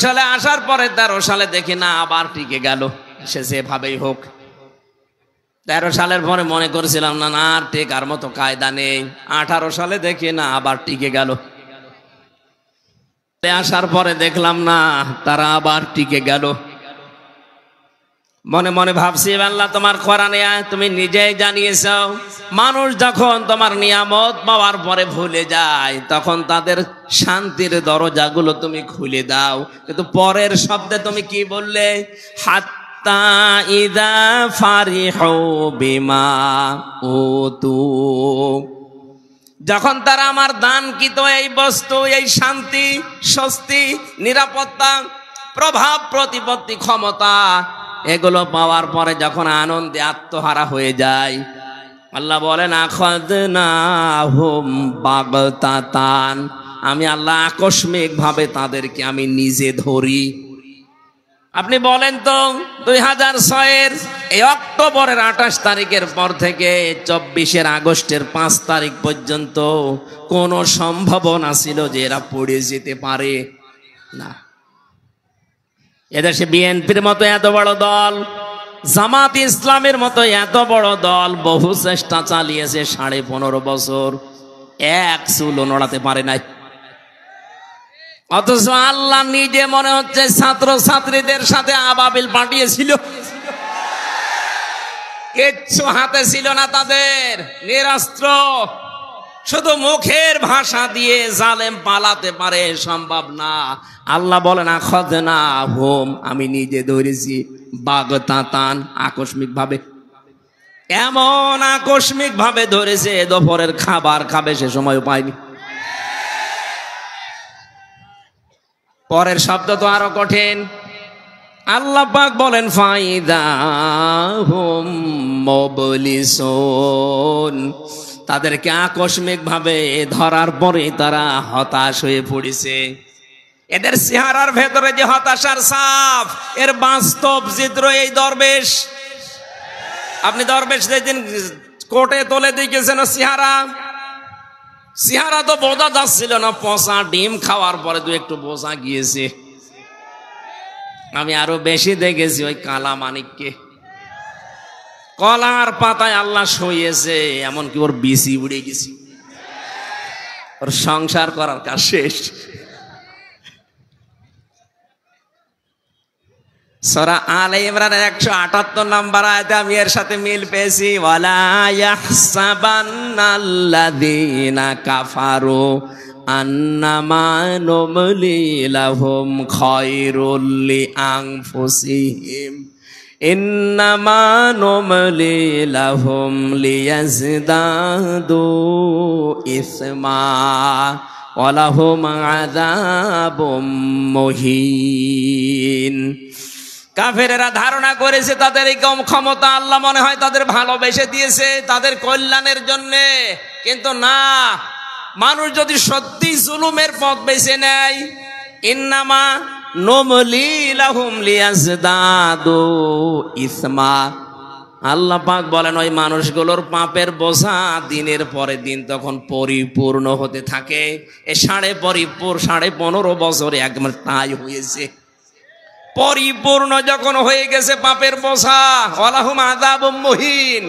সালে আসার পরে 13 সালে দেখি না আবার টিকে গেল। সে যেভাবেই হোক 13 সালের পরে মনে করেছিলাম না না আর টেকার মতো কায়দা নেই। 18 সালে দেখি না আবার টিকে গেল। আসার পরে দেখলাম না তারা আবার টিকে গেল। মনে মনে ভাবছি আল্লাহ তোমার কোরআনে তুমি নিজেই জানিয়েছো মানুষ যখন তোমার নিয়ামত পাওয়ার পরে ভুলে যায় তখন তাদের শান্তির দরজাগুলো তুমি খুলে দাও। কিন্তু পরের শব্দে তুমি কি বললে? হাত্তা ইদা ফারিহু বিমা উতু, যখন তারা আমার দানকৃত এই বস্তু, এই শান্তি, স্বস্তি, নিরাপত্তা, প্রভাব প্রতিপত্তি, ক্ষমতা এগুলো পাওয়ার পরে যখন আনন্দে আত্মহারা হয়ে যায়, আল্লাহ বলেন আখাযনাহুম বাগতাতান, আমি আল্লাহ আকস্মিক ভাবে তাদেরকে আমি নিজে ধরি। আপনি বলেন তো 2006-এর এই অক্টোবরের 28 তারিখের পর থেকে 24 আগস্টের 5 তারিখ পর্যন্ত কোন সম্ভাবনা ছিল যে এরা পড়ে যেতে পারে? না। এদেশে বিএনপির মতো এত বড় দল, জামাত ইসলামের মতো এত বড় দল বহু চেষ্টা চালিয়েছে 15.5 বছর, এক চুলও নড়াতে পারে নাই। অথচ আল্লাহ নিজে মনে হচ্ছে ছাত্র ছাত্রীদের সাথে আবাবিল পাঠিয়েছিল, কিচ্ছু হাতে ছিল না তাদের, নিরস্ত্র, শুধু মুখের ভাষা দিয়ে জালেম পালাতে পারে, সম্ভব না। আল্লাহ বলেন আখাযনাহুম, আমি নিজে ধরেছি বাগতাতান, আকস্মিক ভাবে। এমন আকস্মিক ভাবে ধরেছে দুপুরের খাবার খাবে সে সময় পায়নি। পরের শব্দ তো আরো কঠিন। আল্লাহ পাক বলেন ফাইদাহুম মুবলিসুন, তাদেরকে আকস্মিক ভাবে ধরার পরে তারা হতাশ হয়ে পড়েছে। এদের চেহারার ভেতরে যে হতাশার ছাপ, এর বাস্তব চিত্র এই দরবেশ। আপনি দরবেশ যেদিন কোর্টে তোলে দেখেছেন চেহারা তো বোঝা যাচ্ছিল না, পচা ডিম খাওয়ার পরে তো একটু বোঝা গিয়েছে। আমি আরো বেশি দেখেছি ওই কালা মানিককে কলার পাতায় আল্লাহ শুইয়েছে, এমনকি ওর বিসি উড়ে গেছে, ওর সংসার করার কাজ শেষ। সূরা আলে ইমরানের 178 নম্বর আয়াতে আমি এর সাথে মিল পেয়েছি, ওয়ালা ইয়াহসাবান্নাল্লাযীনা কাফারু আন্নামা নুমলি লাহুম খায়রুল লিআনফুসিহিম ইন্নামা নুমলি লাহুম লিয়াজদাদু ইসমা ওয়ালাহুম আযাবুম মুহিন। কাফেরেরা ধারণা করেছে তাদের এই কম ক্ষমতা আল্লাহ মনে হয় তাদের ভালোবেসে দিয়েছে তাদের কল্যাণের জন্য, কিন্তু না। মানুষ যদি সত্যি জুলুমের পথ বেছে নেয়, ইন্নামা নুমলি লাহুম লিয়াজদাদু ইসমা, আল্লাহ পাক বলেন ওই মানুষগুলোর পাপের বোঝা দিনের পরে দিন তখন পরিপূর্ণ হতে থাকে। এ 15.5 বছরে একবার তাই হয়েছে। পরিপূর্ণ যখন হয়ে গেছে পাপের বোঝা, ওয়ালাহুম আযাবুম মুহিন,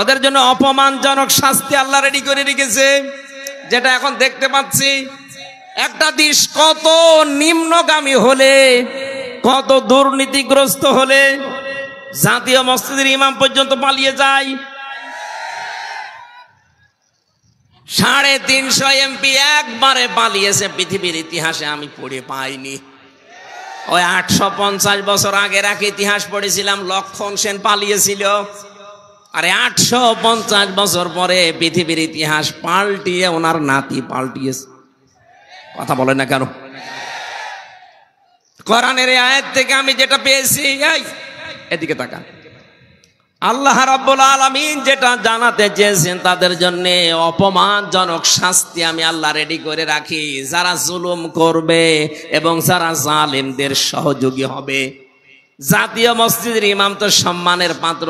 ওদের জন্য অপমানজনক শাস্তি আল্লাহ রেডি করে রেখেছে, যেটা এখন দেখতে পাচ্ছি। একটা দেশ কত নিম্নগামী হলে, কত দুর্নীতিগ্রস্ত হলে জাতীয় মসজিদের ইমাম পর্যন্ত পালিয়ে যায়। 350 এমপি একবারে পালিয়েছে, পৃথিবীর ইতিহাসে আমি পড়ে পাইনি। ওই 850 বছর আগের এক ইতিহাস পড়েছিলাম, লক্ষণ সেন পালিয়েছিল। আরে 850 বছর পরে পৃথিবীর ইতিহাস পাল্টিয়ে ওনার নাতি পাল্টিয়েছে। কথা বলেন না কেন? কোরআনের আয়াত থেকে আমি যেটা পেয়েছি, এদিকে তাকান, আল্লাহ রাব্বুল আলামিন যেটা জানাতে চেয়েছেন তাদের জন্য অপমানজনক শাস্তি আমি আল্লাহ রেডি করে রাখি, যারা জুলুম করবে এবং যারা জালেমদের সহযোগী হবে। জাতীয় মসজিদের ইমাম তো সম্মানের পাত্র,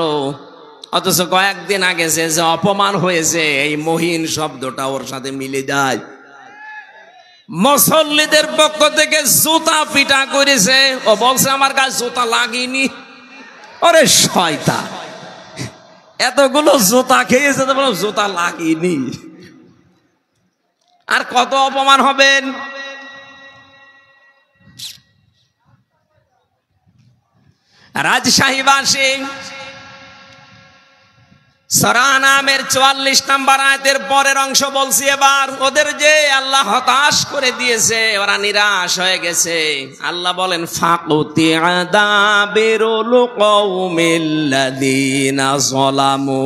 অথচ কয়েকদিন আগে যে অপমান হয়েছে এই মহিন শব্দটা ওর সাথে মিলে যায়। মুসল্লিদের পক্ষ থেকে জুতা পিটা করেছে। ও বলছে আমার গায়ে জুতা লাগেনি। ওরে শয়তান, এতগুলো জুতা খেয়েছে তো বলো জুতা লাগেনি। আর কত অপমান হবেন। রাজশাহীবাসী সূরা নামের 44 নম্বর আয়াতের পরের অংশ বলছি। এবার ওদের যে আল্লাহ হতাশ করে দিয়েছে, ওরা নিরাশ হয়ে গেছে। আল্লাহ বলেন ফাকুতিয়া দাবিরুল কওমিল্লাযীনা যালামু,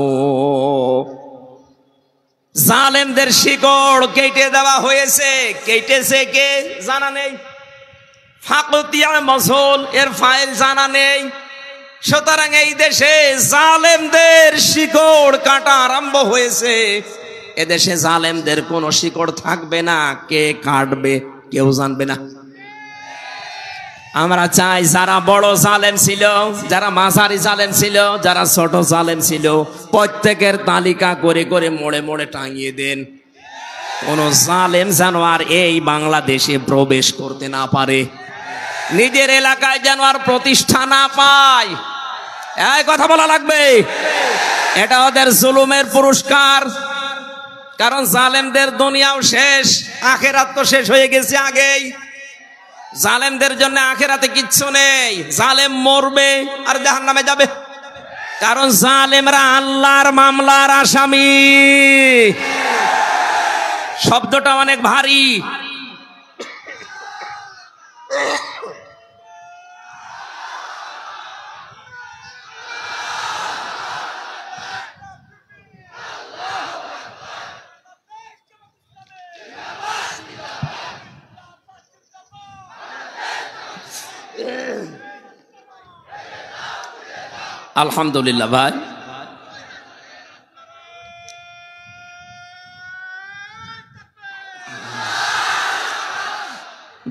জালেমদের শিকড় কেটে দেওয়া হয়েছে। কেটেছে কে জানা নেই। ফাকুতিয়া মজহুল, এর ফাইল জানা নেই। সুতরাং এই দেশে জালেমদের শিকড় কাটা আরম্ভ হয়েছে। এদেশে জালেমদের কোনো শিকড় থাকবে না। কে কাটবে কেউ জানবে না। আমরা চাই যারা বড় জালেম ছিল, যারা মাঝারি জালেম ছিল, যারা ছোট জালেম ছিল, প্রত্যেকের তালিকা করে করে মোড়ে মোড়ে টাঙিয়ে দেন। কোন জালেম যেন আর এই বাংলাদেশে প্রবেশ করতে না পারে, নিজের এলাকায় যেন আর প্রতিষ্ঠা না পায়। এই কথা বলা লাগবে। এটা ওদের জুলুমের পুরস্কার। কারণ জালেমদের দুনিয়াও শেষ, আখেরাত তো শেষ হয়ে গেছে আগেই। জালেমদের জন্য আখেরাতে কিচ্ছু নেই। জালেম মরবে আর জাহান্নামে যাবে। কারণ জালেমরা আল্লাহর মামলার আসামি। শব্দটা অনেক ভারী। আলহামদুলিল্লাহ ভাই,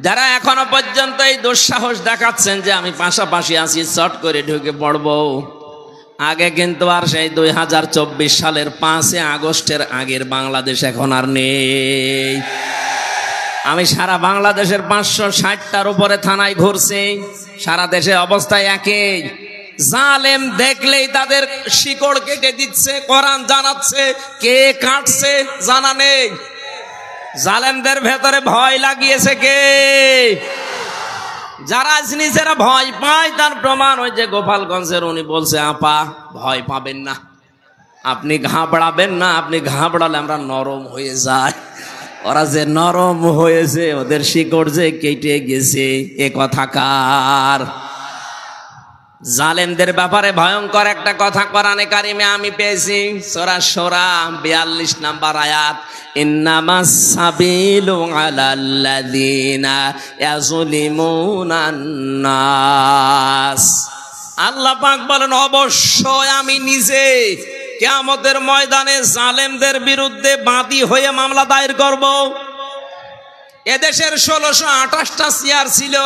যারা এখনো পর্যন্ত এই দুঃসাহস দেখাচ্ছেন যে আমি পাশাপাশি আছি, চট করে ঢুকে পড়বো, আগে কিন্তু আর সেই 2024 সালের 5 আগস্টের আগের বাংলাদেশ এখন আর নেই। আমি সারা বাংলাদেশের 560টার উপরে থানায় ঘুরছি। সারা দেশে অবস্থায় একই। জালেম দেখলেই তাদের শিকড় কেটে দিচ্ছে। কোরআন জানাচ্ছে, কে কাটছে জানা নেই। জালেমদের ভেতরে ভয় লাগিয়েছে কে? যারা নিজেরা ভয় পায় তার প্রমাণ ওই যে গোপালগঞ্জের উনি বলছে, আপা ভয় পাবেন না, আপনি ঘাবড়াবেন না, আপনি ঘাবড়ালে আমরা নরম হয়ে যায়। ওরা যে নরম হয়েছে, ওদের শিকড় যে কেটে গেছে, এ কথা কার? জালেমদের ব্যাপারে ভয়ঙ্কর একটা কথা কোরআনে কারিমে আমি পেয়েছি। সূরা শূরা 42 নম্বর আয়াত, ইন্নামাস সাবিলু আলাল্লাযীনা ইয়াযলিমুনান নাস। আল্লাহ পাক বলেন, অবশ্যই আমি নিজে কিয়ামতের ময়দানে জালেমদের বিরুদ্ধে বাদী হয়ে মামলা দায়ের করব। এদেশের 1628টা চেয়ার ছিল।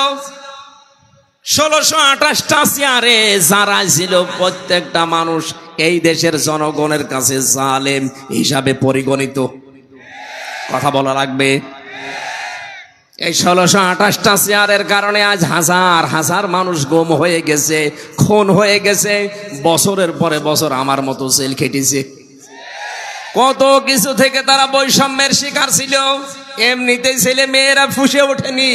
1628টা চেয়ারে যারা ছিল প্রত্যেকটা মানুষ এই দেশের জনগণের কাছে জালেম হিসাবে পরিগণিত। কথা বলা লাগবে। এই 1628টা চেয়ারের কারণে আজ হাজার হাজার মানুষ গুম হয়ে গেছে, খুন হয়ে গেছে, বছরের পরে বছর আমার মতো জেল খেটেছে। কত কিছু থেকে তারা বৈষম্যের শিকার ছিল। এমনিতেই ছেলে মেয়েরা ফুসে ওঠেনি।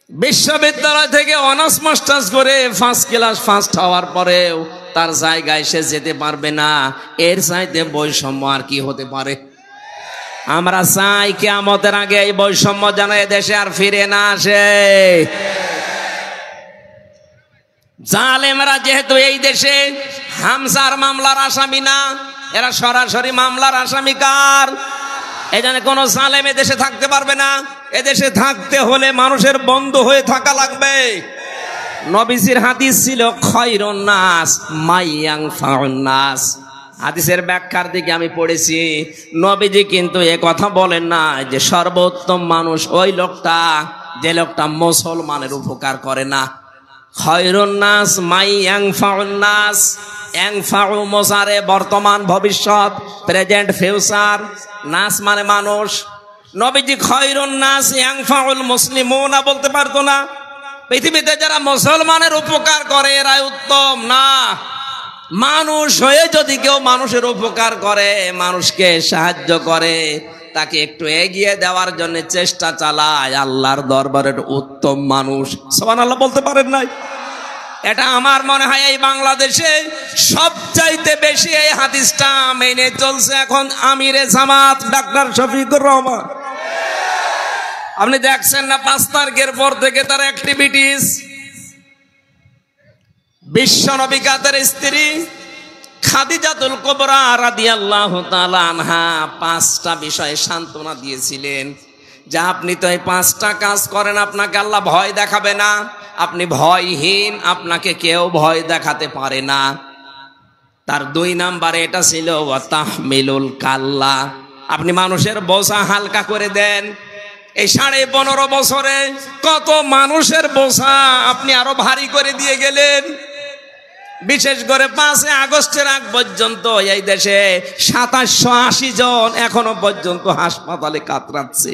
বিশ্ববিদ্যালয় থেকে অনার্স মাস্টার্স করে ফার্স্ট ক্লাস ফার্স্ট হওয়ার পরেও তার জায়গায় সে যেতে পারবে না। এর চাইতে বৈষম্য আর কি হতে পারে? আমরা চাই কিয়ামতের আগে এই বৈষম্য যেন এদেশে আর ফিরে না আসে। জালেমরা যেহেতু এই দেশে হামজার মামলার আসামি না, এরা সরাসরি মামলার আসামি কার? এই জন্য কোন জালেম এদেশে থাকতে পারবে না। এদেশে থাকতে হলে মানুষের বন্ধু হয়ে থাকা লাগবে। নবীজির হাদিস ছিল, খায়রুন নাস মাইয়ানফাউন নাস। হাদিসের ব্যাখ্যার দিকে আমি পড়েছি, নবীজি কিন্তু এ কথা বলেন না যে সর্বোত্তম মানুষ ওই লোকটা যে লোকটা মুসলমানের উপকার করে না। খায়রুন নাস মাইয়ানফাউন নাস। ইয়ানফাউ মুসারে বর্তমান ভবিষ্যৎ, প্রেজেন্ট ফিউচার। নাস মানে মানুষ। নবীজি খয়রুন নাস ইয়ানফাউল মুসলিমুনা বলতে পারতো না? পৃথিবীতে যারা মুসলমানের উপকার করে এরাই উত্তম না? মানুষ হয়ে যদি কেউ মানুষের উপকার করে, মানুষকে সাহায্য করে, তাকে একটু এগিয়ে দেওয়ার জন্য চেষ্টা চালায়, আল্লাহর দরবারের উত্তম মানুষ। সুবহানাল্লাহ বলতে পারেন নাই? এটা আমার মনে হয় এই বাংলাদেশে সবচাইতে বেশি এই হাদিসটা মেনে চলছে এখন আমিরে জামাত ডাক্তার শফিকুর রহমান। আপনি দেখছেন না 5 তারিখের পর থেকে তার অ্যাক্টিভিটিস, বিশ্ব নবিকাতের স্ত্রী খাদিজাতুল কুবরা রাদিয়াল্লাহু তাআলা আনহা 5টা বিষয়ে সান্ত্বনা দিয়েছিলেন যে আপনি তো এই 5টা কাজ করেন, আপনাকে আল্লাহ ভয় দেখাবে না, আপনি ভয়হীন, আপনাকে কেউ ভয় দেখাতে পারে না। তার 2 নাম্বারে এটা ছিল ওয়া তাহমিলুল কাল্লা, আপনি মানুষের বোঝা হালকা করে দেন। এই 15.5 বছরে কত মানুষের বোঝা আপনি আরো ভারী করে দিয়ে গেলেন। বিশেষ করে 5 আগস্টের আগ পর্যন্ত এই দেশে 2780 জন এখনো পর্যন্ত হাসপাতালে কাতরাচ্ছে।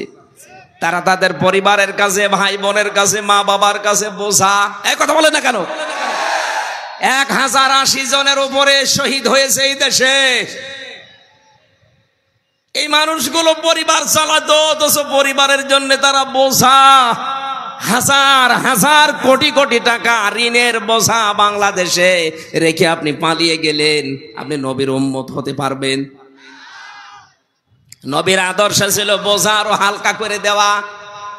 তারা তাদের পরিবারের কাছে, ভাই বোনের কাছে, মা বাবার কাছে বোঝা। এই কথা বলে না কেন? 1080 জনের উপরে শহীদ হয়েছে এই দেশে। এই মানুষগুলো পরিবার চালাতো, অথচ পরিবারের জন্য তারা বোঝা। হাজার হাজার কোটি কোটি টাকা ঋণের বোঝা বাংলাদেশে রেখে আপনি পালিয়ে গেলেন। আপনি নবীর উম্মত হতে পারবেন? নবীর আদর্শ ছিল বোঝা আরো হালকা করে দেওয়া।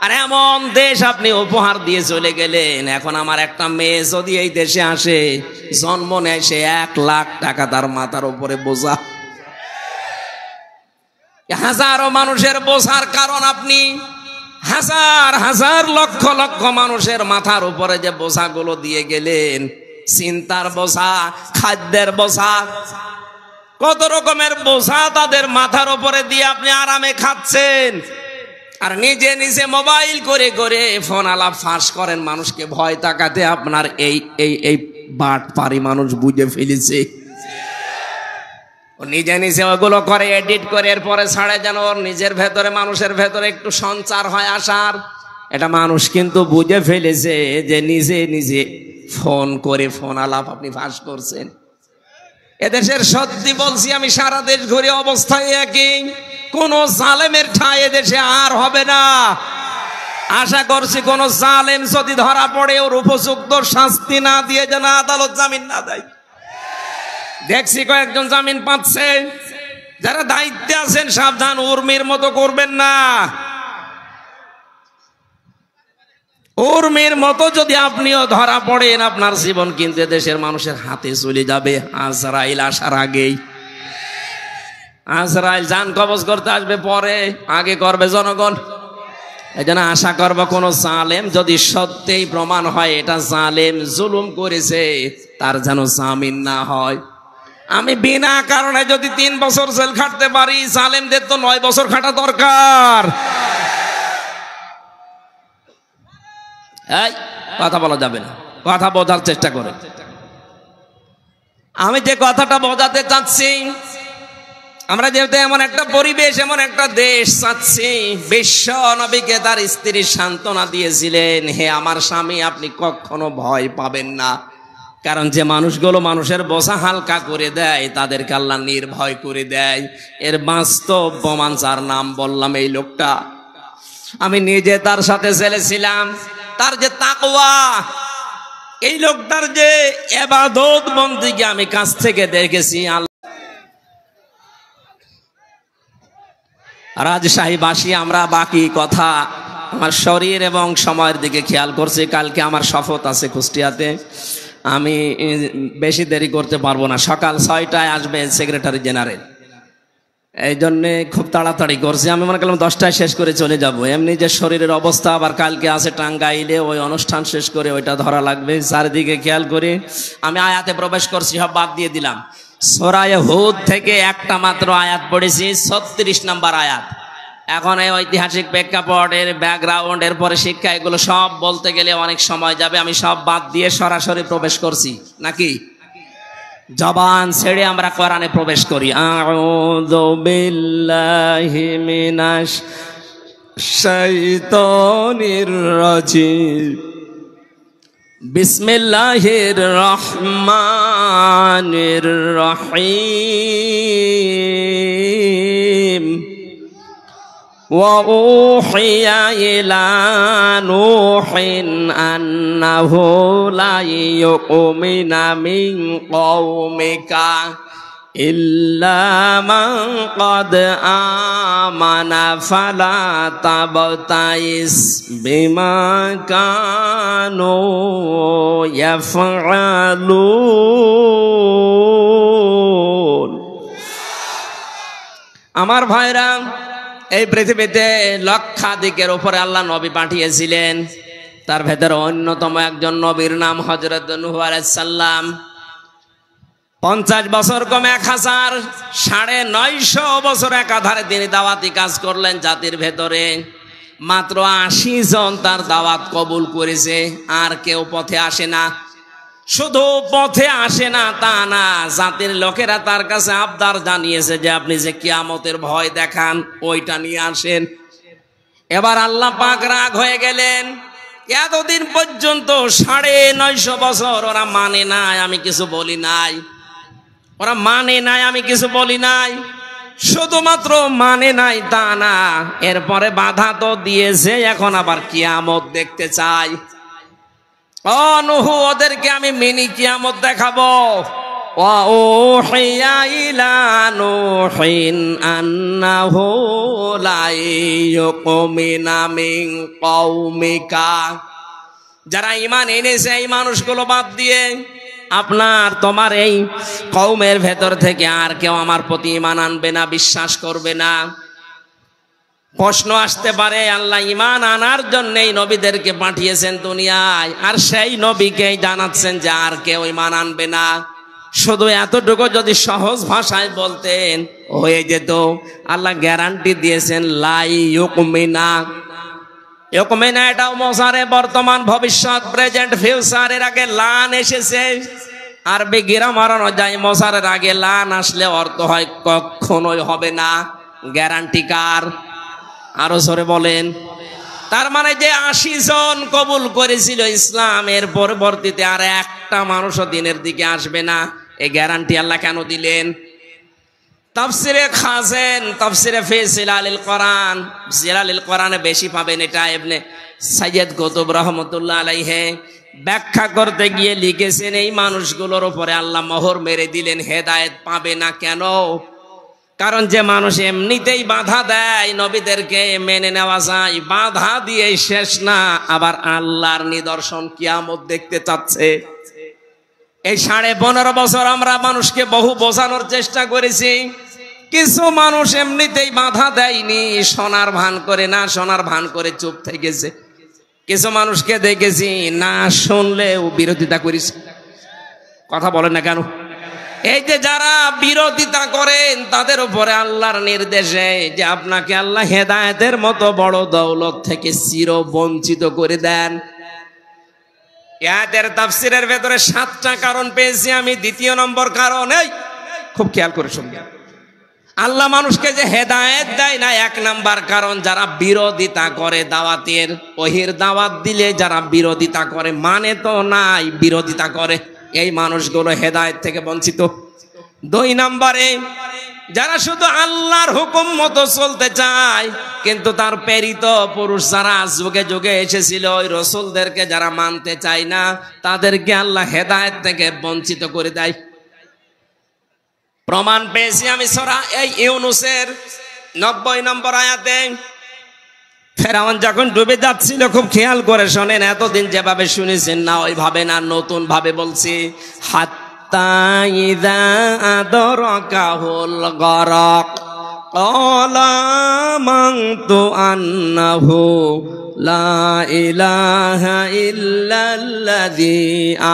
আর এমন দেশ আপনি উপহার দিয়ে চলে গেলেন। এখন আমার একটা মেয়ে যদি এই দেশে আসে, জন্ম নেয়, সে 1 লাখ টাকা তার মাথার উপরে বোঝা। হাজারো মানুষের বোঝার কারণ আপনি হাজার হাজার লক্ষ লক্ষ মানুষের মাথার উপরে যে বোঝাগুলো দিয়ে গেলেন, চিন্তার বোঝা, খাদ্যের বোঝা, কত রকমের বোঝা তাদের মাথার উপরে দিয়ে আপনি আরামে খাচ্ছেন। আর নিজে নিজে মোবাইল করে করে ফোন আলাপ ফাঁস করেন মানুষকে ভয় তাকাতে। আপনার এই এই এই বাটপারি মানুষ বুঝে ফেলেছে। ও নিজে নিজে ওগুলো করে, এডিট করে, এরপরে ছাড়ে যেন ওর নিজের ভেতরে, মানুষের ভেতরে একটু সঞ্চার হয় আসার। এটা মানুষ কিন্তু বুঝে ফেলেছে যে নিজে নিজে ফোন করে ফোন আলাপ আপনি ফাঁস করছেন। এদেশের সত্যি বলছি আমি, সারা দেশ ঘুরে অবস্থায় একই। কোন জালেমের ঠাঁই এদেশে আর হবে না। আশা করছি কোন জালেম যদি ধরা পড়ে, ওর উপযুক্ত শাস্তি না দিয়ে যেন আদালত জামিন না দেয়। দেখছি কয়েকজন জামিন পাচ্ছে। যারা দায়িত্বে আছেন সাবধান, উর্মির মতো করবেন না। উর্মির মতো যদি আপনিও ধরা পড়েন, আপনার জীবন কিন্তু দেশের মানুষের হাতে চলে যাবে আজরাইল আসার আগেই। আজরাইল জান কবজ করতে আসবে পরে, আগে করবে জনগণ। এই জন্য আশা করবো কোন জালেম যদি সত্যিই প্রমাণ হয় এটা জালেম জুলুম করেছে, তার যেন জামিন না হয়। আমি বিনা কারণে যদি 3 বছর জেল খাটতে পারি, জালেমদের তো 9 বছর খাটা দরকার। এই কথা বলা যাবে না, কথা বোঝার চেষ্টা করে। আমি যে কথাটা বোঝাতে চাচ্ছি, আমরা যেহেতু এমন একটা পরিবেশ, এমন একটা দেশ চাচ্ছি, বিশ্ব নবীকে তার স্ত্রী সান্ত্বনা দিয়েছিলেন, হে আমার স্বামী, আপনি কখনো ভয় পাবেন না। কারণ যে মানুষগুলো মানুষের বোঝা হালকা করে দেয়, তাদেরকে আল্লাহ নির্ভয় করে দেয়। এর বাস্তব প্রমাণ, যার নাম বললাম, এই লোকটা। আমি নিজে তার সাথে চলেছিলাম। তার যে তাকওয়া, এই লোকটার যে ইবাদত বন্দেগী আমি কাছ থেকে দেখেছি। রাজশাহীবাসী আমরা বাকি কথা আমার শরীর এবং সময়ের দিকে খেয়াল করছি। কালকে আমার শপথ আছে কুষ্টিয়াতে, আমি বেশি দেরি করতে পারবো না। সকাল 6টায় আসবে সেক্রেটারি জেনারেল, এই জন্যে খুব তাড়াতাড়ি করছি। আমি মনে করলাম 10টায় শেষ করে চলে যাব। এমনি যে শরীরের অবস্থা, আবার কালকে আছে টাঙ্গাইলে, ওই অনুষ্ঠান শেষ করে ওইটা ধরা লাগবে। চারিদিকে খেয়াল করে আমি আয়াতে প্রবেশ করছি, সব বাদ দিয়ে দিলাম। সূরা হুদ থেকে একটা মাত্র আয়াত পড়েছি, 36 নম্বর আয়াত। এখন এই ঐতিহাসিক প্রেক্ষাপটের ব্যাকগ্রাউন্ড, এরপরে শিক্ষা, এগুলো সব বলতে গেলে অনেক সময় যাবে। আমি সব বাদ দিয়ে সরাসরি প্রবেশ করছি, নাকি জবান ছেড়ে আমরা কোরআনে প্রবেশ করি। আউযু বিল্লাহি মিনাশ শাইতানির রাজিম বিসমিল্লাহির রহমানির রহিম وأوحي إلى نوح أنه لا يؤمن من قومك إلا من قد آمن فلا تبتئس بما كانوا يفعلون আমার ভাইরা এই পৃথিবীতে লক্ষাধিকের উপরে আল্লাহ নবী পাঠিয়েছিলেন তার ভেতরে অন্যতম একজন নবীর নাম হযরত নূহ আলাইহিস সালাম 50 বছর কম 1000 950 বছর একাধারে তিনি দাওয়াতি কাজ করলেন জাতির ভেতরে মাত্র 80 জন তার দাওয়াত কবুল করেছে আর কেউ পথে আসে না শুধু পথে আসে না তা না জাতির লোকেরা তার কাছে আবদার জানিয়েছে যে আপনি যে কিয়ামতের ভয় দেখান ওইটা নিয়ে আসেন এবার আল্লাহ পাক রাগ হয়ে গেলেন এতদিন পর্যন্ত 950 বছর ওরা মানে নাই আমি কিছু বলি নাই ওরা মানে নাই আমি কিছু বলি নাই শুধুমাত্র মানে নাই তা না এরপরে বাধা তো দিয়েছে এখন আবার কিয়ামত দেখতে চাই ও নূহ ওদেরকে আমি মিনি কিয়ামত দেখাবো ওয়া উহিয়া ইলা নূহিন আন্নাহু লা ইউমিনা মিন কওমিকা যারা ঈমান এনেছে এই মানুষগুলো বাদ দিয়ে তোমার এই কওমের ভেতর থেকে আর কেউ আমার প্রতি ঈমান আনবে না বিশ্বাস করবে না প্রশ্ন আসতে পারে আল্লাহ ঈমান আনার জন্যই নবীদেরকে পাঠিয়েছেন দুনিয়ায় আর সেই নবীকেই জানাচ্ছেন যে আর কেউ ঈমান আনবে না শুধু এতটুকু যদি সহজ ভাষায় বলতেন হয়ে যেত আল্লাহ গ্যারান্টি দিয়েছেন লা ইউমিনা ইউমিনা এটাও মোসারে বর্তমান ভবিষ্যৎ প্রেজেন্ট ফিউচার এর আগে লান এসেছে আরবি গ্রামার অনুযায়ী মোসারের আগে লান আসলে অর্থ হয় কখনোই হবে না গ্যারান্টি কার আরো জোরে বলেন তার মানে যে 80 জন কবুল করেছিল ইসলামের পরবর্তীতে আর একটা মানুষও দিনের দিকে আসবে না এই গ্যারান্টি আল্লাহ কেন দিলেন তাফসিরে খাজেন তাফসিরে ফি জিলালিল কোরআন জিলালিল কোরআনে বেশি পাবেন এটা ইবনে সাইয়্যিদ কুতুব রাহমাতুল্লাহ আলাইহি ব্যাখ্যা করতে গিয়ে লিখেছেন এই মানুষগুলোর উপরে আল্লাহ মোহর মেরে দিলেন হেদায়েত পাবে না কেন কারণ যে মানুষ এমনিতেই বাধা দেয় নবীদেরকে মেনে নেওয়া যায় বাধা দিয়ে শেষ না আবার আল্লাহর নিদর্শন কিয়ামত দেখতে চাচ্ছে এই 15.5 বছর আমরা মানুষকে বহু বোঝানোর চেষ্টা করেছি কিছু মানুষ এমনিতেই বাধা দেয়নি সোনার ভান করে না সোনার ভান করে চুপ থেকেছে কিছু মানুষকে দেখেছি না শুনলেও বিরোধিতা করেছে কথা বলেন না কেন এই যে যারা বিরোধিতা করেন তাদের উপরে আল্লাহর নির্দেশে যে আপনাকে আল্লাহ হেদায়েতের মতো বড় দৌলত থেকে চির বঞ্চিত করে দেন আয়াতের তাফসীরের ভেতরে 7টা কারণ পেয়েছি আমি দ্বিতীয় নম্বর কারণ এই খুব খেয়াল করে শুনবেন আল্লাহ মানুষকে যে হেদায়েত দেয় না 1 নাম্বার কারণ যারা বিরোধিতা করে দাওয়াতের ওহির দাওয়াত দিলে যারা বিরোধিতা করে মানে তো নাই বিরোধিতা করে এই মানুষগুলো হেদায়েত থেকে বঞ্চিত 2 নম্বরে যারা শুধু আল্লাহর হুকুম মতো চলতে চায় কিন্তু তার প্রেরিত পুরুষ যারা যুগে যুগে এসেছিল ওই রাসূলদেরকে যারা মানতে চায় না তাদেরকে আল্লাহ হেদায়েত থেকে বঞ্চিত করে দেয় প্রমাণ পেয়েছি আমি সূরা এই ইউনূসের 90 নম্বর আয়াতে ফেরাউন যখন ডুবে যাচ্ছিল খুব খেয়াল করে শুনেন এতদিন যেভাবে শুনেছেন না ওইভাবে না নতুন ভাবে বলছি হাত্তা ইযা আদরাকাহুল গরাক ক্বালা আমানতু আন্নাহু লা ইলাহা ইল্লাল্লাযী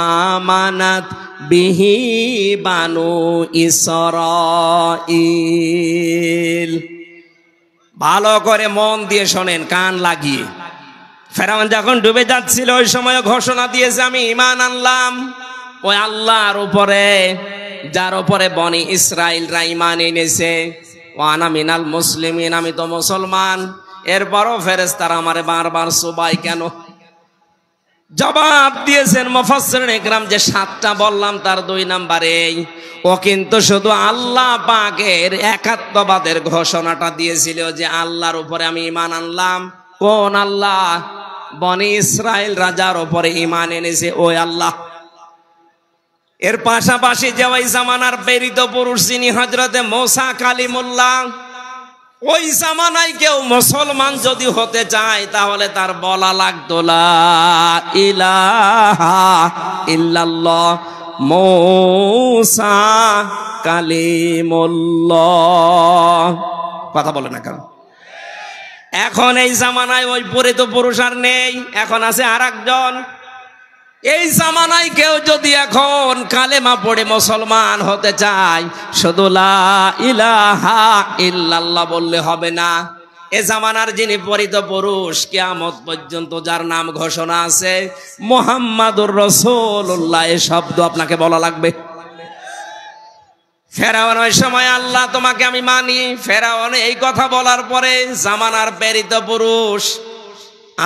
আমানাত বিহি বানু ইসরাঈল ভালো করে মন দিয়ে শোনেন কান লাগিয়ে ফেরাউন যখন ডুবে যাচ্ছিল ওই সময় ঘোষণা দিয়েছে আমি ঈমান আনলাম ওই আল্লাহর উপরে যার উপরে বনি ইসরাইলরা ঈমান এনেছে ওয়া আনা মিনাল মুসলিমিন আমি তো মুসলমান এরপরও ফেরেশতারা আমারে বারবার সোবাই কেন? জবাব দিয়েছেন মুফাসসিরিন ইকরাম যে 7টা বললাম তার 2 নম্বরে ও কিন্তু শুধু আল্লাহ পাকের একাত্মবাদের ঘোষণাটা দিয়েছিল যে আল্লাহর উপরে আমি ঈমান আনলাম। কোন আল্লাহ? বনি ইসরাইল রাজার উপরে ঈমান এনেছে ওই আল্লাহ। এর পাশাপাশি যে ওই জামানার প্রেরিত পুরুষ যিনি হযরতে মুসা কালিমুল্লাহ, ওই জামানায় কেউ মুসলমান যদি হতে চায় তাহলে তার বলা লাগতো লা ইলাহা ইল্লাল্লাহ মুসা কালিমুল্লাহ। কথা বলে না কেন? এখন এই জামানায় ওই প্রেরিত পুরুষ আর নেই, এখন আছে আরেকজন। এই জামানায় কেউ যদি এখন কালেমা পড়ে মুসলমান হতে চায় শুধু লা ইলাহা ইল্লাল্লাহ বললে হবে না। এ জামানার যিনি প্রেরিত পুরুষ কিয়ামত পর্যন্ত যার নাম ঘোষণা আছে মুহাম্মাদুর রাসূলুল্লাহ, এই শব্দ আপনাকে বলা লাগবে। ফেরাউন ওই সময় আল্লাহ তোমাকে আমি মানি, ফেরাউন এই কথা বলার পরে জামানার প্রেরিত পুরুষ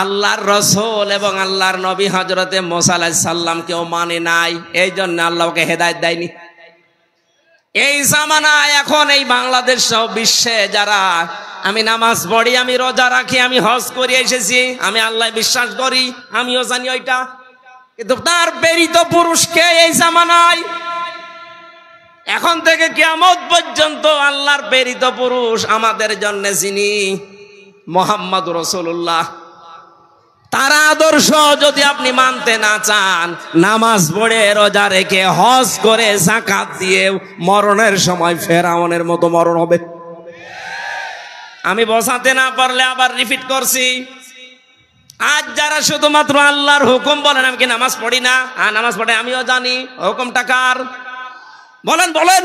আল্লাহর রসুল এবং আল্লাহর নবী হযরতে মুসা আলাইহিস সালামকেও মানে নাই, এই জন্য আল্লাহকে হেদায়েত দেয়নি। এই জামানায় এখন এই বাংলাদেশ সহ বিশ্বে যারা আমি নামাজ পড়ি, আমি রোজা রাখি, আমি হজ করে এসেছি, আমি আল্লাহ বিশ্বাস করি, আমিও জানি ওইটা, কিন্তু তার প্রেরিত পুরুষকে এই জামানায় এখন থেকে কিয়ামত পর্যন্ত আল্লাহর প্রেরিত পুরুষ আমাদের জন্য যিনি মুহাম্মদুর রাসূলুল্লাহ, তার আদর্শ যদি আপনি মানতে না চান, নামাজ পড়ে রোজা রেখে হজ করে যাকাত দিয়ে মরণের সময় ফেরাউনের মতো মরণ হবে। আমি বোঝাতে না পারলে আবার রিপিট করছি, আজ যারা শুধুমাত্র আল্লাহর হুকুম বলেন, আমি কি নামাজ পড়ি না? নামাজ পড়ে, আমিও জানি হুকুমটা কার। বলেন বলেন,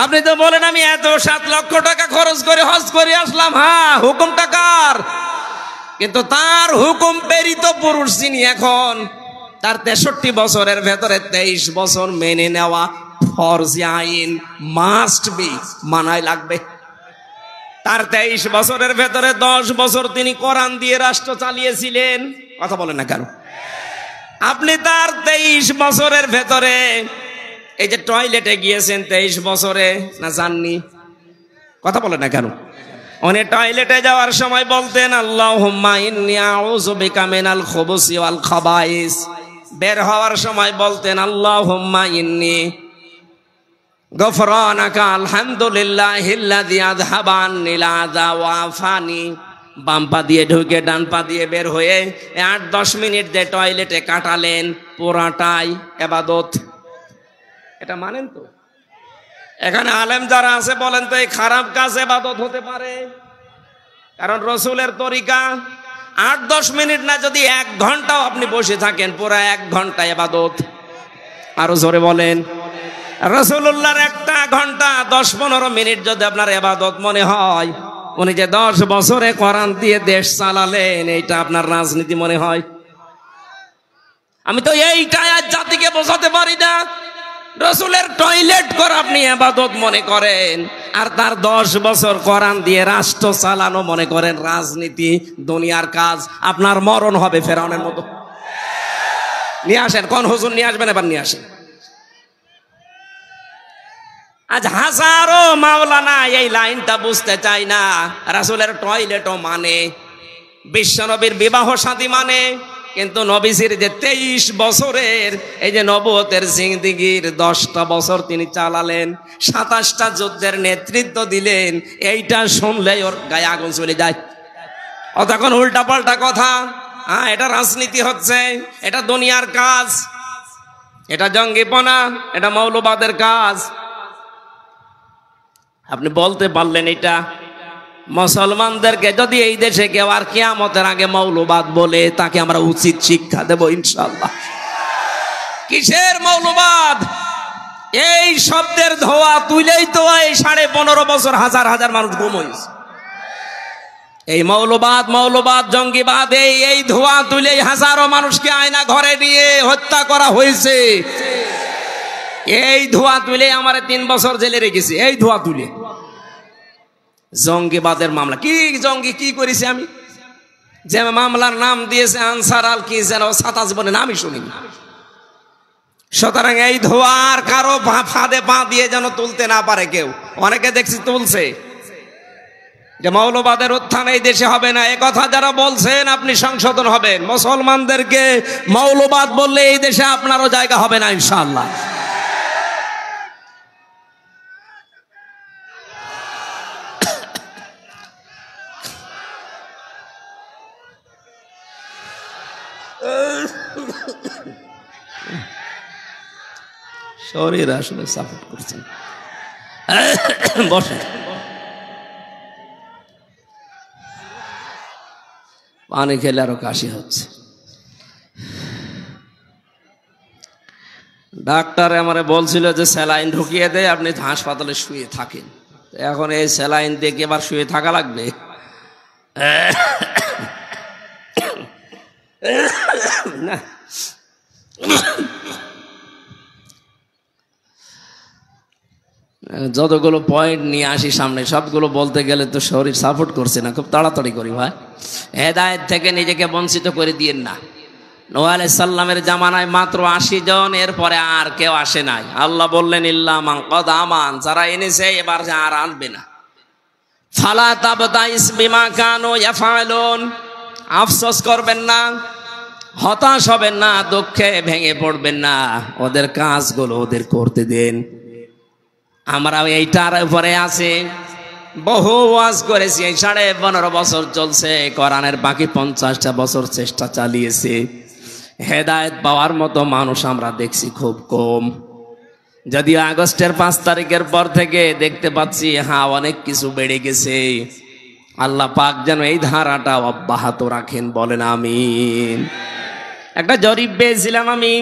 আপনি তো বলেন আমি এত 7 লক্ষ টাকা খরচ করে হজ করে আসলাম, হ্যাঁ হুকুমটা কার? কিন্তু তার হুকুম প্রেরিত পুরুষ যিনি এখন তার 63 বছরের ভেতরে 23 বছর মেনে নেওয়া ফরজ আইন, মাস্ট বি, মানাই লাগবে। তার 23 বছরের ভেতরে 10 বছর তিনি কোরআন দিয়ে রাষ্ট্র চালিয়েছিলেন। কথা বলেন না কেন? আপনি তার 23 বছরের ভেতরে এই যে টয়লেটে গিয়েছেন 23 বছরে, না যাননি? কথা বলেন না কেন? উনি টয়লেটে যাওয়ার সময় বলতেন আল্লাহুম্মা ইন্নী আউযু বিকা মিনাল খুবুসি ওয়াল খাবাইস। বের হওয়ার সময় বলতেন আল্লাহুম্মা ইন্নী গফরানাকা আলহামদুলিল্লাহিল্লাযী আযহাবা আন্নিল আযা ওয়া আফানি। বাম পা দিয়ে ঢুকে ডান পা দিয়ে বের হয়ে 8-10 মিনিট যে টয়লেটে কাটালেন, পুরাটাই ইবাদত। এটা মানেন তো? এখানে আলেম যারা আছে বলেন তো এই খারাপ কাজ ইবাদত হতে পারে? কারণ রাসূলের তরিকা 8-10 মিনিট না, যদি 1 ঘন্টাও আপনি বসে থাকেন পুরা 1 ঘন্টা ইবাদত। আরো জোরে বলেন। রাসূলুল্লাহর 1 ঘন্টা 10-15 মিনিট যদি আপনার ইবাদত মনে হয়, উনি যে 10 বছরে কোরআন দিয়ে দেশ চালালেন এইটা আপনার রাজনীতি মনে হয়? আমি তো এইটা আজ জাতিকে বোঝাতে পারি না। রাসূলের টয়লেট করা আপনি ইবাদত মনে করেন, আর তার 10 বছর কোরআন দিয়ে রাষ্ট্র চালানো মনে করেন রাজনীতি, দুনিয়ার কাজ। আপনার মরণ হবে ফেরাউনের মতো। নিয়ে আসেন, কোন হুজুর নিয়ে আসবেন? এবার নিয়ে আসেন। আজ হাজারো মাওলানা এই লাইনটা বুঝতে চায় না। রাসূলের টয়লেটও মানে, বিশ্বনবীর বিবাহ শাদী মানে, কিন্তু নবীজির যে 23 বছরের এই যে নবুয়তের জিন্দেগির 10টা বছর তিনি চালালেন, 27টা যুদ্ধের নেতৃত্ব দিলেন, এইটা শুনলেই ওর গায়ে আগুন চলে যায়। ও তখন উল্টা পাল্টা কথা, হ্যাঁ এটা রাজনীতি হচ্ছে, এটা দুনিয়ার কাজ, এটা জঙ্গিপনা, এটা মৌলবাদের কাজ। আপনি বলতে পারলেন এটা মুসলমানদেরকে যদি এই দেশে কেউ আর কিয়ামতের আগে মৌলবাদ বলে, তাকে আমরা উচিত শিক্ষা দেব ইনশাআল্লাহ। কিসের মৌলবাদ? এই শব্দের ধোয়া তুলেই তো এই 15.5 বছর হাজার হাজার মানুষ গুম হয়েছে। এই মৌলবাদ, মৌলবাদ, জঙ্গিবাদ, এই ধোয়া তুলেই হাজারো মানুষকে আয়না ঘরে নিয়ে হত্যা করা হয়েছে। এই ধোয়া তুলে আমার 3 বছর জেলে রেখেছে, এই ধোয়া তুলে। জঙ্গিবাদের মামলা। কি জঙ্গি কি করেছি আমি? যে মামলার নাম দিয়েছে আনসার আল কি যেন ছাতা জীবনে নামই শুনিনি। সুতরাং এই ধোয়ার কারো ফাঁদে পা দিয়ে যেন তুলতে না পারে কেউ। অনেকে দেখছি তুলছে যে মৌলবাদের উত্থান এই দেশে হবে না। এ কথা যারা বলছেন আপনি সংশোধন হবেন। মুসলমানদেরকে মৌলবাদ বললে এই দেশে আপনারও জায়গা হবে না ইনশাআল্লাহ। শরীর আসলে সাপোর্ট করছেন। বসে পানি খেলে আরো কাশি হচ্ছে। ডাক্তার আমারে বলছিল যে স্যালাইন ঢুকিয়ে দেয়, আপনি হাসপাতালে শুয়ে থাকেন। এখন এই স্যালাইন দিয়ে এবার শুয়ে থাকা লাগবে। না যতগুলো পয়েন্ট নিয়ে আসি সামনে সবগুলো বলতে গেলে তো শরীর সাপোর্ট করছে না। খুব তাড়াতাড়ি করি ভাই। হেদায়েত থেকে নিজেকে বঞ্চিত করে দিয়েন না। নূহ আলাইহিস সালামের জামানায় মাত্র 80 জন, এরপরে আর কেউ আসে নাই। আল্লাহ বললেন ইল্লা মান কদ আমান, যারা এনেছে এবার আর আনবে না। ফালা তাবতাইস বিমা কানু ইয়াফআলুন, আফসোস করবেন না, হতাশ হবেন না, দুঃখে ভেঙে পড়বেন না। ওদের কাজগুলো ওদের করতে দেন। আমরা এইটার উপরে আছে, বহু ওয়াজ করেছি। 15.5 বছর চলছে, কোরআনের বাকি 50টা বছর চেষ্টা চালিয়েছি। হেদায়েত পাওয়ার মতো মানুষ আমরা দেখছি খুব কম। যদিও আগস্টের 5 তারিখের পর থেকে দেখতে পাচ্ছি হ্যাঁ অনেক কিছু বেড়ে গেছে। আল্লাহ পাক যেন এই ধারাটা অব্যাহত রাখেন, বলেন আমিন। একটা জরিপ পেয়েছিলাম আমি,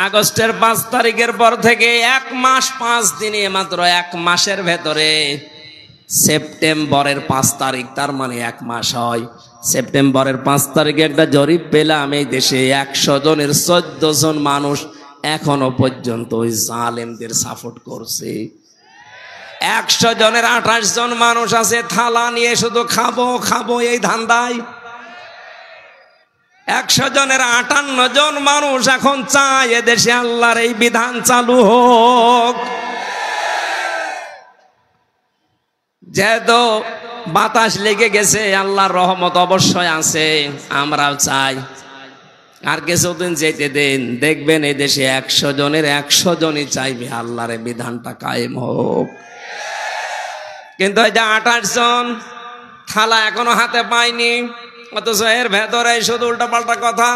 আগস্টের 5 তারিখের পর থেকে 1 মাস 5 দিনে, মাত্র 1 মাসের ভেতরে সেপ্টেম্বরের 5 তারিখ, তার মানে 1 মাস হয়। সেপ্টেম্বরের 5 তারিখে একটা জরিপ পেলাম, এই দেশে 100 জনের 14 জন মানুষ এখনো পর্যন্ত ওই জালেমদের সাপোর্ট করছে। 100 জনের 28 জন মানুষ আছে থালা নিয়ে শুধু খাবো খাবো এই ধান্দায়। 100 জনের 58 জন মানুষ এখন চায় এদেশে আল্লাহর এই বিধান চালু হোক। যেহেতু বাতাস লেগে গেছে, আল্লাহর রহমত অবশ্যই আছে, আমরাও চাই আর কিছুদিন যেতে দেন, দেখবেন এই দেশে 100 জনের 100 জনই চাইবে আল্লাহর এই বিধানটা কায়েম হোক। কিন্তু এই যে 28 জন থালা এখনো হাতে পায়নি, অথচ এর ভেতরে শুধু উল্টা পাল্টা কথা,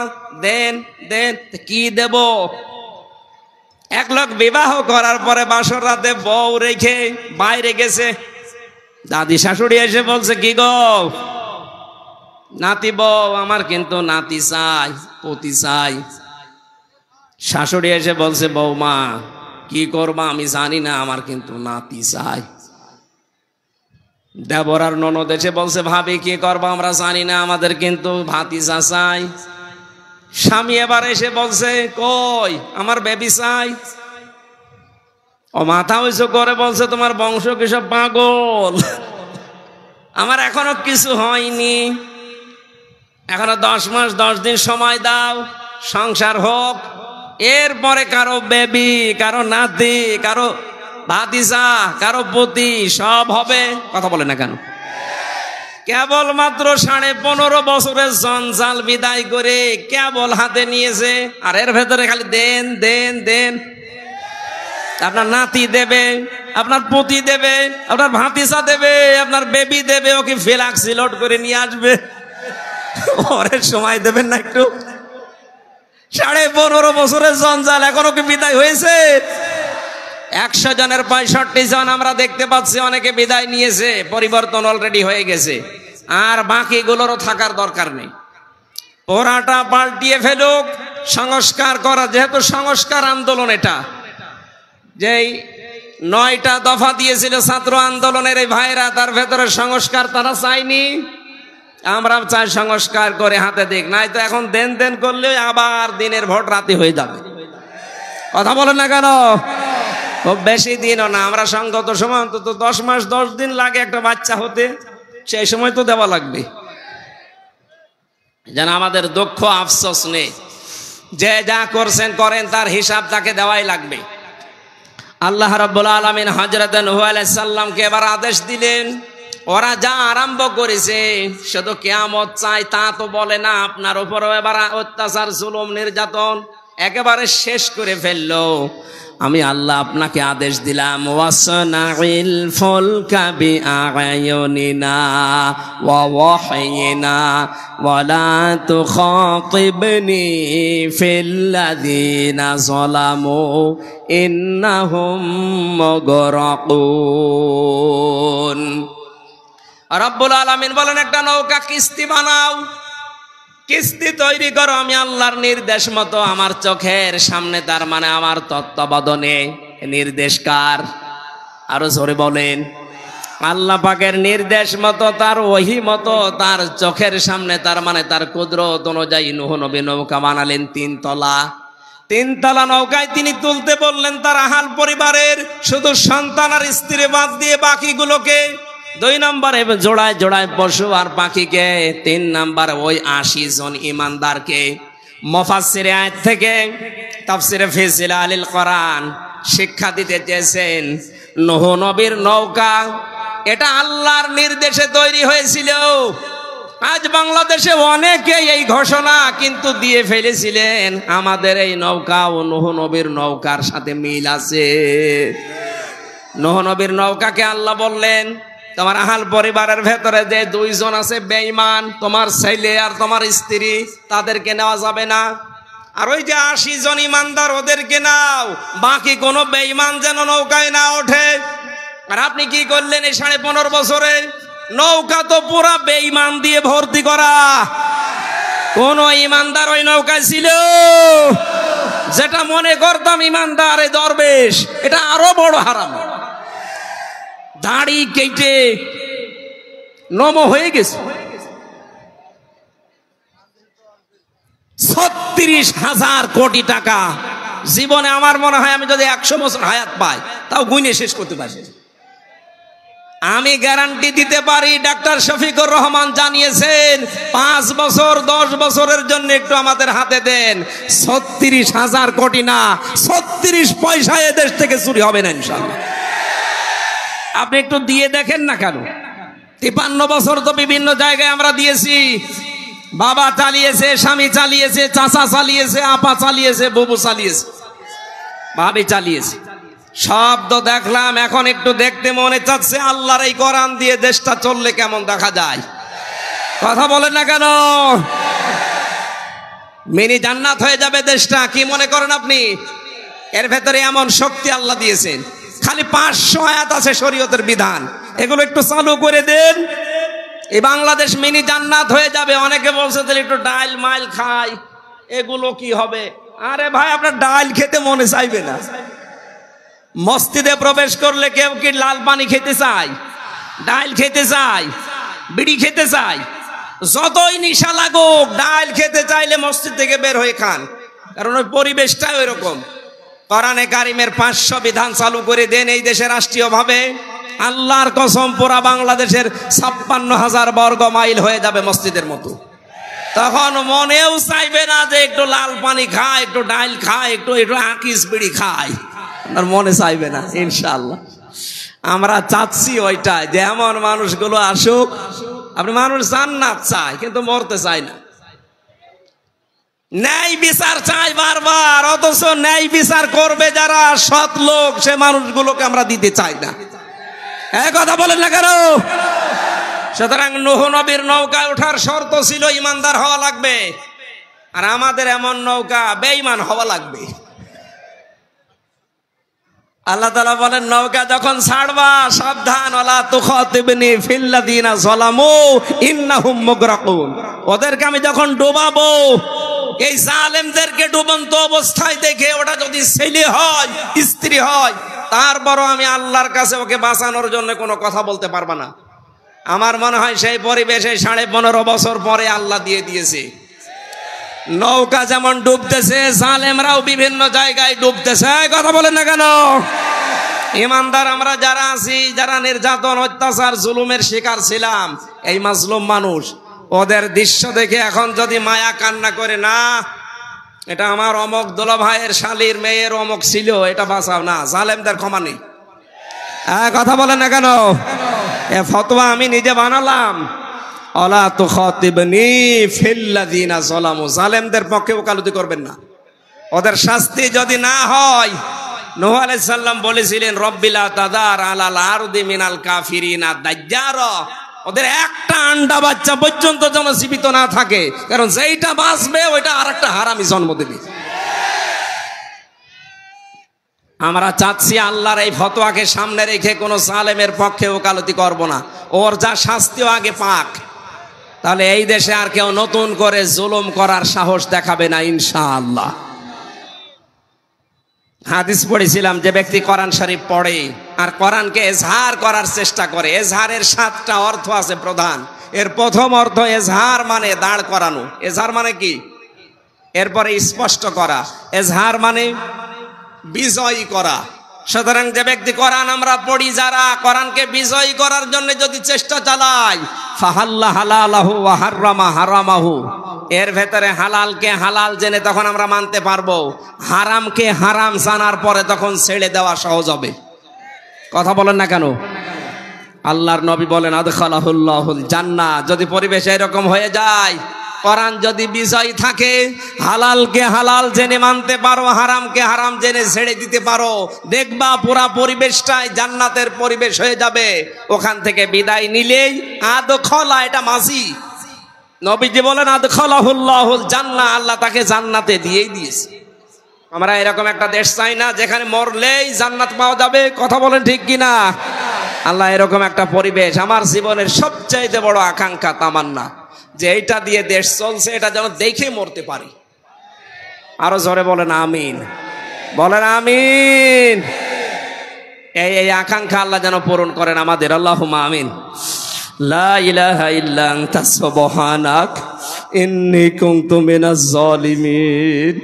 দেন দেন। কি দেব? 1 লোক বিবাহ করার পরে বাসর রাতে বউ রেখে বাইরে গেছে, দাদি শাশুড়ি এসে বলছে কি গো নাতি বউ, আমার কিন্তু নাতি চাই, পতি চাই। শাশুড়ি এসে বলছে বৌমা কি করবা আমি জানি না, আমার কিন্তু নাতি চাই। দেবর আর ননদ এসে বলছে ভাবি কি করবা আমরা জানি না, আমাদের কিন্তু ভাতিজা চাই। স্বামী এবার এসে বলছে কই আমার বেবি চাই। ও মাথা উঁচু করে বলছে তোমার বংশ কি সব পাগল, আমার এখনো কিছু হয়নি, এখনো 10 মাস 10 দিন সময় দাও, সংসার হোক, এরপরে কারো বেবি, কারো নাতি, কারো ভাতিজা, কারো পতি সব হবে। কথা বলে না কেন? কেবল মাত্র 15.5 বছরের জঞ্জাল বিদায় করে কেবল হাতে নিয়েছে, আর এর ভেতরে খালি দেন দেন দেন। আপনার নাতি দেবে, আপনার পতি দেবে, আপনার ভাতিজা দেবে, আপনার বেবি দেবে, ওকে ফ্লাক্সি লোড করে নিয়ে আসবে। ওরে সময় দেবেন না একটু? 15.5 বছরের জঞ্জাল এখনো কি বিদায় হয়েছে? 100 জনের 65 জন আমরা দেখতে পাচ্ছি অনেকে বিদায় নিয়েছে, পরিবর্তন অলরেডি হয়ে গেছে, আর বাকিগুলোরও থাকার দরকার নেই। পোড়াটা পাল্টিয়ে ফেলুক, সংস্কার করা, যেহেতু সংস্কার আন্দোলন, এটা যেই 9টা দফা দিয়েছিল ছাত্র আন্দোলনের এই ভাইরা, তার ভেতরে সংস্কার তারা চায়নি, আমরা চাই সংস্কার করে হাতে দিক। নাই তো এখন দেন দেন করলে আবার দিনের ভোট রাতে হয়ে যাবে। কথা বলেন না কেন? খুব বেশি দিনও না, আমরা সঙ্গত সময় অন্তত 10 মাস 10 দিন লাগে একটা বাচ্চা হতে, সেই সময় তো দেওয়া লাগবে। যেন আমাদের দুঃখ আফসোস নেই, যে যা করছেন করেন, তার হিসাব তাকে দেওয়াই লাগবে। আল্লাহ রাব্বুল আলামিন হযরত নূহ আলাইহিস সালামকে এবার আদেশ দিলেন, ওরা যা আরম্ভ করেছে শুধু কিয়ামত চাই তা তো বলে না, আপনার উপরও এবার অত্যাচার জুলুম নির্যাতন একেবারে শেষ করে ফেললো। আমি আল্লাহ আপনাকে আদেশ দিলাম, ওয়াসনাইল ফুলকা বিআয়ুনিনা ওয়া ওয়াহয়িনা ওয়ালা তুখাতিবনি ফিল্লাযিনা যালামু ইন্নাহুম মুগরাকুন। রব্বুল আলামিন বলেন, একটা নৌকা কিস্তি বানাও, কিস্তি তৈরি করো আমি আল্লাহর নির্দেশ মতো, আমার চোখের সামনে, তার মানে আমার তত্ত্বাবধানে। নির্দেশ কার? আরো জোরে বলেন। আল্লাহ পাকের নির্দেশ মতো, তার ওহী মতো, তার চোখের সামনে, তার মানে তার কুদরত অনুযায়ী নূহ নবী নৌকা বানালেন 3 তলা। 3 তলা নৌকায় তিনি তুলতে বললেন তার আহাল পরিবারের শুধু সন্তান আর স্ত্রী বাদ দিয়ে বাকিগুলোকে। 2 নম্বরে জোড়ায় জোড়ায় পশু আর পাখিকে। 3 নম্বরে ওই 80 জন ইমানদারকে। মুফাসসিরে আয়াত থেকে তাফসিরে ফি জিলালিল কোরআন শিক্ষা দিতে চেয়েছেন, নূহ নবীর নৌকা এটা আল্লাহর নির্দেশে তৈরি হয়েছিল। আজ বাংলাদেশে অনেকে এই ঘোষণা কিন্তু দিয়ে ফেলেছিলেন, আমাদের এই নৌকা ও নূহ নবীর নৌকার সাথে মিল আছে। নূহ নবীর নৌকাকে আল্লাহ বললেন, তোমার আহাল পরিবারের ভেতরে যে 2 জন আছে বেঈমান, তোমার ছেলে আর তোমার স্ত্রী, তাদেরকে নেওয়া যাবে না। আর ওই যে 80 জন ইমানদার, ওদেরকে নাও, বাকি কোনো বেঈমান যেন নৌকায় না ওঠে। আর আপনি কি করলেন এই 15.5 বছরে? নৌকা তো পুরা বেঈমান দিয়ে ভর্তি করা। কোন ইমানদার ওই নৌকায় ছিল? যেটা মনে করতাম ইমানদার এই দরবেশ, এটা আরো বড় হারাম। দাড়ি কেটে নম হয়ে গেছে। 36,000 কোটি টাকা। জীবনে আমার মনে হয় আমি যদি 100 বছর হায়াত পাই তাও গুণে শেষ করতে পারি। আমি গ্যারান্টি দিতে পারি, ডাক্তার শফিকুর রহমান জানিয়েছেন 5 বছর 10 বছরের জন্য একটু আমাদের হাতে দেন, 36,000 কোটি না, 36 পয়সা এ দেশ থেকে চুরি হবে না ইনশাআল্লাহ। আপনি একটু দিয়ে দেখেন না কেন? 53 বছর তো বিভিন্ন জায়গায় আমরা দিয়েছি। বাবা চালিয়েছে, স্বামী চালিয়েছে, চাচা চালিয়েছে, আপা চালিয়েছে, বুবু চালিয়েছে, ভাবি চালিয়েছে, সব তো দেখলাম। এখন একটু দেখতে মনে চাচ্ছে আল্লাহর এই কোরআন দিয়ে দেশটা চললে কেমন দেখা যায়। কথা বলেন না কেন? মিনি জান্নাত হয়ে যাবে দেশটা। কি মনে করেন আপনি? এর ভেতরে এমন শক্তি আল্লাহ দিয়েছেন। খালি 500 আয়াত আছে শরীয়তের বিধান, এগুলো একটু চালু করে দেন, এই বাংলাদেশ মিনি জান্নাত হয়ে যাবে। অনেকে বলছে তাহলে একটু ডাল মাইল খাই, এগুলো কি হবে? আরে ভাই, আপনার ডাল খেতে মনে চাইবে না। মসজিদে প্রবেশ করলে কেউ কি লাল পানি খেতে চায়? ডাল খেতে চায়? বিড়ি খেতে চায়? যতই নিশা লাগুক, ডাল খেতে চাইলে মসজিদ থেকে বের হয়ে খান, কারণ ওই পরিবেশটাই ওই রকম। কোরআনে কারিমের 500 বিধান চালু করে দেন এই দেশে রাষ্ট্রীয় ভাবে, আল্লাহর কসম পুরা বাংলাদেশের 56,000 বর্গ মাইল হয়ে যাবে মসজিদের মতো। তখন মনেও চাইবে না যে একটু লাল পানি খায়, একটু ডাল খায়, একটু আকিস বিড়ি খায়, আর মনে চাইবে না ইনশাআল্লাহ। আমরা চাচ্ছি ওইটা, যে এমন মানুষগুলো আসুক। আপনি মানুষ জান্নাত চায় কিন্তু মরতে চায় না, ন্যায় বিচার চাই বারবার, অথচ ন্যায় বিচার করবে যারা সৎ লোক, সে মানুষগুলোকে আমরা দিতে চাই না। কথা বলেন না কেন? সুতরাং নূহ নবীর নৌকায় ওঠার শর্ত ছিল ইমানদার হওয়া লাগবে, আর আমাদের এমন নৌকা বেঈমান হওয়া লাগবে। আল্লাহ তাআলা বলেন, নৌকা যখন ছাড়বা সাবধান, ওয়ালা তুখাতিবনি ফিল্লাযিনা যালামু ইন্নাহুম মুগরাকুন। ওদেরকে আমি যখন ডুবাবো, এই জালেমদেরকে ডুবন্ত অবস্থায় দেখে, ওটা যদি ছেলে হয়, স্ত্রী হয়, তারপরও আমি আল্লাহর কাছে ওকে বাঁচানোর জন্য কোনো কথা বলতে পারবা না। আমার মনে হয় সেই পরিবেশে 15.5 বছর পরে আল্লাহ দিয়ে দিয়েছে। নৌকা যেমন ডুবতেছে, জালেমরাও বিভিন্ন জায়গায় ডুবতেছে। কথা বলেন না কেন? ইমানদার আমরা যারা আছি, যারা নির্যাতন অত্যাচার জুলুমের শিকার ছিলাম, এই মাজলুম মানুষ, ওদের দৃশ্য দেখে এখন যদি মায়া কান্না করে, না এটা আমার অমক দোলা ভাইয়ের শালীর মেয়ের অমক ছিল, এটা বাঁচাও না, জালেমদের ক্ষমা নেই। কথা বলেন না কেন? এ ফতোয়া আমি নিজে বানালাম। অলা তুখাতিবনি ফিল্লাযিনা যালামু, জালেমদের পক্ষে ওকালতি করবেন না। ওদের শাস্তি যদি না হয়, নূহ আলাইহিস সালাম বলেছিলেন রব্বিলা তাদার আলাল আরদি মিনাল কাফিরিনা দাজ্জারা, ওদের একটা আন্ডা বাচ্চা পর্যন্ত যেন জীবিত না থাকে, কারণ যেইটা বাঁচবে ওইটা আরেকটা হারামি জন্ম দেবে। আমরা চাচ্ছি আল্লাহর এই ফতোয়াকে সামনে রেখে কোনো জালেমের পক্ষে ওকালতি করব না, ওর যা শাস্তিও আগে পাক, তাহলে এই দেশে আর কেউ নতুন করে জুলুম করার সাহস দেখাবে না ইনশাআল্লাহ। হাদিস পড়েছিলাম, যে ব্যক্তি কোরআন শরীফ পড়ে আর কোরআনকে এজহার করার চেষ্টা করে, এজহারের 7টা অর্থ আছে প্রধান। এর প্রথম অর্থ এজহার মানে দাঁড় করানো, এজহার মানে কি? এরপরে স্পষ্ট করা, এজহার মানে বিজয়ী করা। সুতরাং যে ব্যক্তি কোরআন আমরা পড়ি, যারা কোরআনকে বিজয়ী করার জন্য যদি চেষ্টা চালায়, ফাহাল্লা হালালাহু ওয়া হাররামা হারামাহু, এর ভেতরে হালালকে হালাল জেনে তখন আমরা মানতে পারবো, হারামকে হারাম জানার পরে তখন ছেড়ে দেওয়া সহজ হবে। কথা বলেন না কেন? আল্লাহর নবী বলেন আদখালাহুল্লাহুল জান্নাহ। যদি পরিবেশ এরকম হয়ে যায়, কোরআন যদি বিজয়ী থাকে, হালালকে হালাল জেনে মানতে পারো, হারামকে হারাম জেনে ছেড়ে দিতে পারো, দেখবা পুরা পরিবেশটাই জান্নাতের পরিবেশ হয়ে যাবে। ওখান থেকে বিদায় নিলেই আদখালা, এটা মাঝি, নবীজি বলেন আদখালাহুল্লাহুল জান্নাহ, আল্লাহ তাকে জান্নাতে দিয়েই দিয়েছে। আমরা এরকম একটা দেশ চাই না যেখানে মরলেই জান্নাত পাওয়া যাবে। কথা বলেন ঠিক কিনা? আল্লাহ এরকম একটা পরিবেশ, আমার জীবনের সবচাইতে বড় আকাঙ্ক্ষা, তামান্না, যে এইটা দিয়ে দেশ চলছে এটা যেন দেখে মরতে পারি। আরো জোরে বলেন আমিন, বলেন আমিন। এই আকাঙ্ক্ষা আল্লাহ যেন পূরণ করেন আমাদের, আল্লাহুম্মা আমিন। লা ইলাহা ইল্লা আনতা সুবহানাক ইন্নী কুনতু মিনাজ জালিমিন।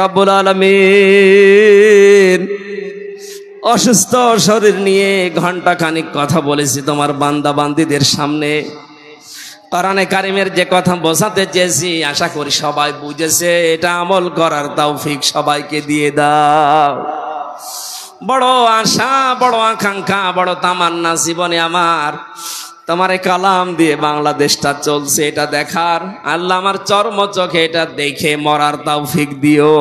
রব্বুল আলামিন, অসুস্থ শরীর নিয়ে ঘন্টা খানিক কথা বলেছি তোমার বান্দা বান্দীদের সামনে। কোরআনে কারিমের যে কথা বোঝাতে চেয়েছি, আশা করি সবাই বুঝেছে। এটা আমল করার তৌফিক সবাইকে দিয়ে দাও। বড় আশা, বড় আকাঙ্ক্ষা, বড় তামান্না জীবনে আমার, তোমার এই কালাম দিয়ে বাংলাদেশটা চলছে এটা দেখার। আল্লাহ আমার চর্ম চোখে এটা দেখে মরার তৌফিক দিও।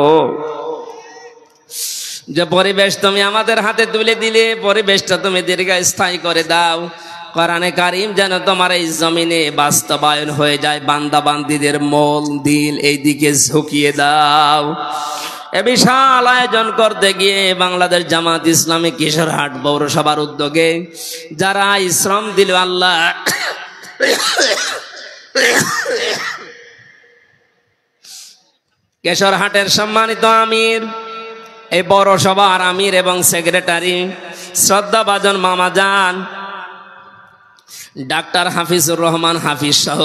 যে পরিবেশ তুমি আমাদের হাতে তুলে দিলে, পরিবেশটা তুমি দীর্ঘস্থায়ী করে দাও। কোরআনে কারিম যেন তোমার এই জমিনে বাস্তবায়ন হয়ে যায়। বান্দা বান্দীদের মন দিল এই দিকে ঝুঁকিয়ে দাও। এ বিশাল আয়োজন করতে গিয়ে বাংলাদেশ জামাত ইসলামী কিশোরহাট পৌরসভার উদ্যোগে যারা শ্রম দিল, আল্লাহ কিশোরহাটের সম্মানিত আমির, এই পৌরসভার আমির এবং সেক্রেটারি শ্রদ্ধাভাজন মামা যান ডাক্তার হাফিজুর রহমান হাফিজ সহ